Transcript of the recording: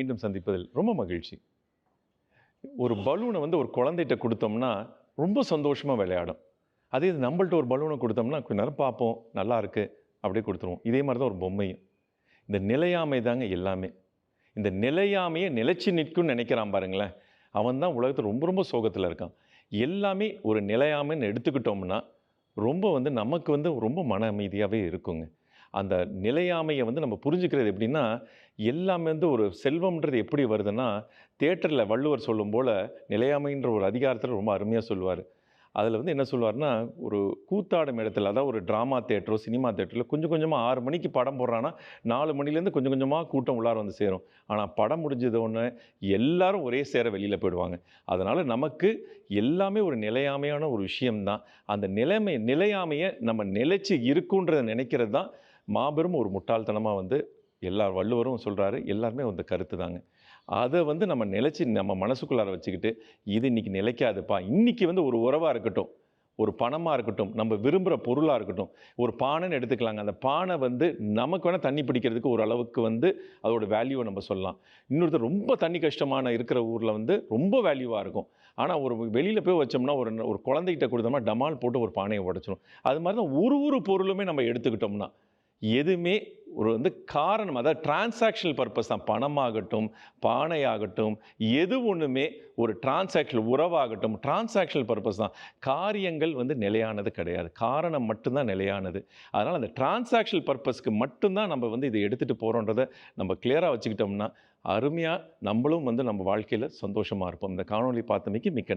மீண்டும் சந்திப்பதில் ரொம்ப மகிழ்ச்சி. ஒரு பலூனை வந்து ஒரு குழந்தைகிட்ட கொடுத்தோம்னா ரொம்ப சந்தோஷமாக விளையாடும். அதே இது நம்மள்ட்ட ஒரு பலூனை கொடுத்தோம்னா கொஞ்ச நேரம் பார்ப்போம், நல்லா இருக்கு, அப்படியே கொடுத்துருவோம். இதே மாதிரி தான் ஒரு பொம்மையும். இந்த நிலையாமை தாங்க எல்லாமே. இந்த நிலையாமையை நிலைச்சு நிற்கும்னு நினைக்கிறான் பாருங்களேன், அவன் தான் உலகத்தில் ரொம்ப ரொம்ப சோகத்தில் இருக்கான். எல்லாமே ஒரு நிலையாமைன்னு எடுத்துக்கிட்டோம்னா ரொம்ப வந்து நமக்கு வந்து ரொம்ப மன அமைதியாகவே இருக்குங்க. அந்த நிலையாமையை வந்து நம்ம புரிஞ்சுக்கிறது எப்படின்னா, எல்லாமே வந்து ஒரு செல்வம்ன்றது எப்படி வருதுன்னா, தியேட்டரில் வள்ளுவர் சொல்லும் போல நிலையாமைன்ற ஒரு அதிகாரத்தில் ரொம்ப அருமையாக சொல்லுவார். அதில் வந்து என்ன சொல்லுவார்னா, ஒரு கூத்தாடும் இடத்துல, அதாவது ஒரு ட்ராமா தியேட்டரோ சினிமா தியேட்டரில் கொஞ்சம் கொஞ்சமாக 6 மணிக்கு படம் போடுறான்னா 4 மணிலேருந்து கொஞ்சம் கொஞ்சமாக கூட்டம் உள்ளார வந்து சேரும். ஆனால் படம் முடிஞ்சதோடனே எல்லாரும் ஒரே சேர வெளியில் போயிடுவாங்க. அதனால் நமக்கு எல்லாமே ஒரு நிலையாமையான ஒரு விஷயம்தான். அந்த நிலையாமையை நம்ம நிலைச்சு இருக்குன்றதை நினைக்கிறது தான் மாபெரும் ஒரு முட்டாள்தனமாக வந்து வள்ளுவரும் சொல்கிறாரு. எல்லாருமே அந்த கருத்து தாங்க. அதை வந்து நம்ம நிலைச்சி நம்ம மனசுக்குள்ளார வச்சுக்கிட்டு, இது இன்னைக்கு நிலைக்காதுப்பா, இன்னைக்கு வந்து ஒரு உறவாக இருக்கட்டும், ஒரு பணமாக இருக்கட்டும், நம்ம விரும்புகிற பொருளாக இருக்கட்டும், ஒரு பானைன்னு எடுத்துக்கலாங்க. அந்த பானை வந்து நமக்கு வேணால் தண்ணி பிடிக்கிறதுக்கு ஒரு அளவுக்கு வந்து அதோட வேல்யூவை நம்ம சொல்லலாம். இன்னொருத்தர் ரொம்ப தண்ணி கஷ்டமான இருக்கிற ஊரில் வந்து ரொம்ப வேல்யூவாக இருக்கும். ஆனால் ஒரு வெளியில் போய் வச்சோம்னா ஒரு குழந்தைகிட்ட கொடுத்தோம்னா டமால் போட்டு ஒரு பானையை உடைச்சிடும். அது மாதிரி தான் ஒரு பொருளுமே நம்ம எடுத்துக்கிட்டோம்னா எதுவுமே ஒரு வந்து காரணம், அதாவது டிரான்சாக்ஷனல் பர்பஸ் தான். பணமாகட்டும், பானையாகட்டும், எது ஒன்றுமே ஒரு டிரான்சாக்ஷனல் உறவாகட்டும், டிரான்சாக்ஷனல் பர்பஸ் தான். காரியங்கள் வந்து நிலையானது கிடையாது, காரணம் மட்டும்தான் நிலையானது. அதனால் அந்த டிரான்சாக்ஷனல் பர்பஸ்க்கு மட்டும்தான் நம்ம வந்து இதை எடுத்துகிட்டு போகிறோன்றதை நம்ம கிளியராக வச்சுக்கிட்டோம்னா அருமையாக நம்மளும் வந்து நம்ம வாழ்க்கையில் சந்தோஷமாக இருப்போம். இந்த காணொலி பார்த்தமைக்கு மிக்க